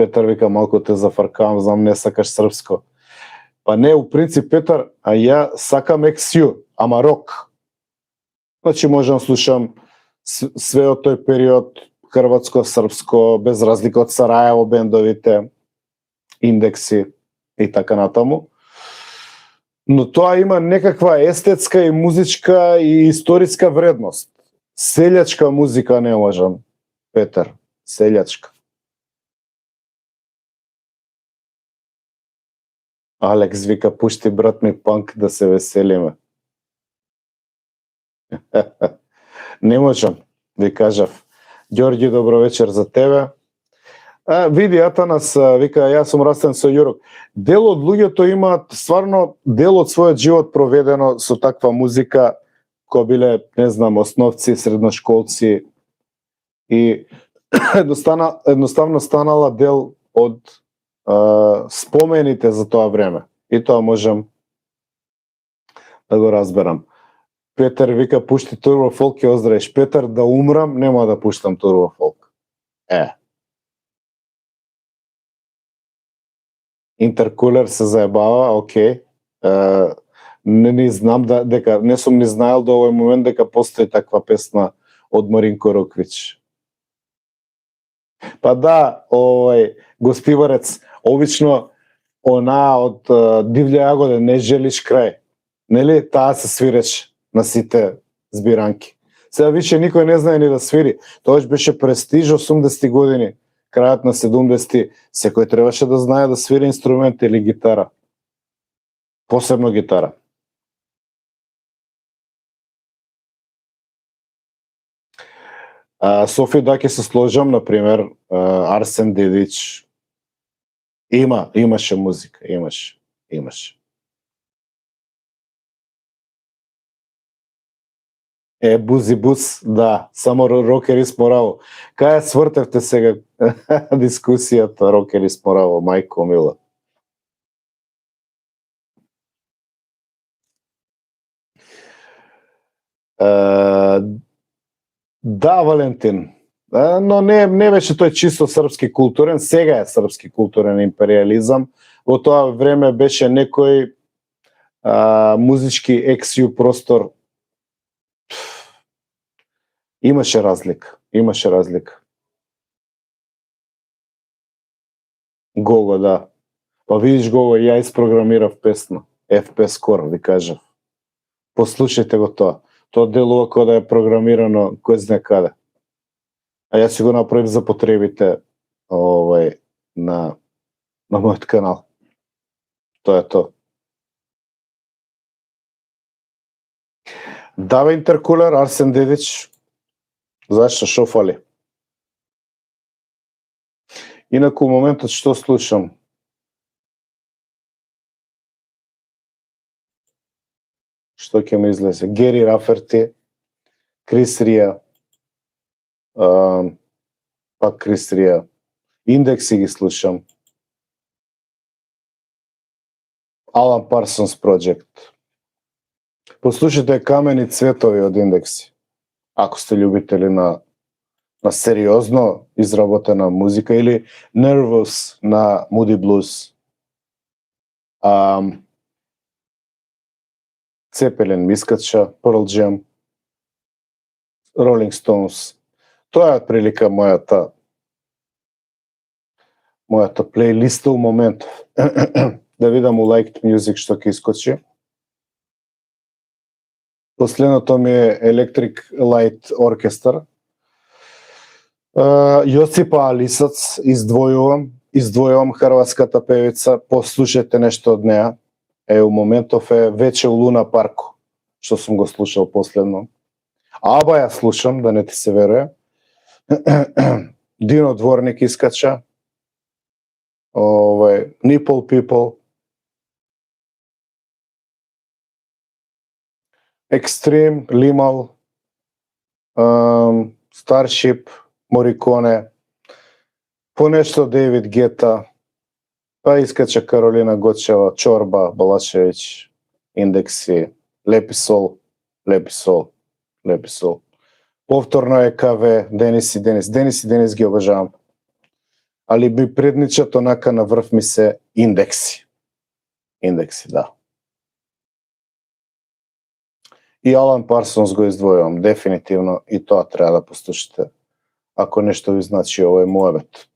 Петар вика, малку те зафаркавам, знам не сакаш српско. Па не, у принцип, Петар, а ја сакам XU, ама рок. Значи можам слушам све од тој период, хрватско, српско, без разлика од Сараево бендовите, Индекси и така натаму. Но тоа има некаква естетска и музичка и историска вредност. Селјачка музика не можам, Петар, селјачка. Алекс вика, пушти брат ми панк да се веселиме. Не можам, ви кажав. Ѓорѓи, добро вечер за тебе. Види, Атанас вика, јас сум растен со Јурок. Дел од луѓето имаат стварно дел од својот живот проведено со таква музика, кои биле, не знам, основци, средношколци и едноставно станала дел од спомените за тоа време. И тоа можам да го разберам. Петар вика, пушти турбо фолк ќе оздравиш. Петар, да умрам, нема да пуштам турбо фолк. Интеркулер се заебава, окей. Не знам дека не сум ни знаел до овој момент дека постои таква песна од Маринко Роквич. Па да, Гостиварец, обично она од Дивља јагода, не желиш крај. Нели, таа се свиреш на сите збиранки. Сега више никој не знае ни да свири. Тоа беше престиж 80-ти години. Крајот на 70-ти, секој требаше да знае да свири инструмент или гитара. Посебно гитара. Софи, да, ќе се сложам, например, Арсен Дедич. Имаше музика, имаше. Бузи Бус, да, само рокери спораво. Кај свртевте сега дискусијата рокери спораво, мајко мила. Да, Валентин, но не беше тој чисто српски културен, сега е српски културен империализам. Во тоа време беше некој музички XU простор. Имаше разлика. Гого, да. Па видиш, Гого, ја испрограмирав песна. FP Score, ви кажав. Послушајте го тоа. Тоа делува кога да е програмирано кој знае каде. А јас си го направив за потребите на мојот канал. Тоа е тоа. Даве Интеркулер, Арсен Дедич. Зашто, шо фали? Инаку, моментот што слушам? Што ќе ме излезе? Гери Раферти, Крис Рија, пак Крис Рија, Индекси ги слушам, Алан Парсонс Project. Послушайте Камени цветови од Индекси. Ако сте љубители на сериозно изработена музика, или Nervous на Moody Blues. Цепелин мискача, Pearl Jam, Rolling Stones. Тоа е прилика мојата плейлиста у моментов. Да видам у Liked Music што ќе искочи. Последното ми е Electric Light Orchestra. Јосипа Алисац, издвојувам хрватската певица, послушајте нешто од неа. У моментов е Вече у Луна Парку, што сум го слушал последно. Аба ја слушам, да не ти се веруе. Дино Дворник искача. Nipple People. Extreme, Limal, Starship, Morricone, понешто Дейвид Гета, па искача Каролина Готчева, Чорба, Балашевич, Индекси, Лепи Сол. Повторно е КВ, Денис ги обожавам. али ми предничат онака на врв ми се индекси. Индекси, да. И Алан Парсонс го издвојувам, дефинитивно, и тоа треба да послушате. Ако нешто ви значи овој моебет.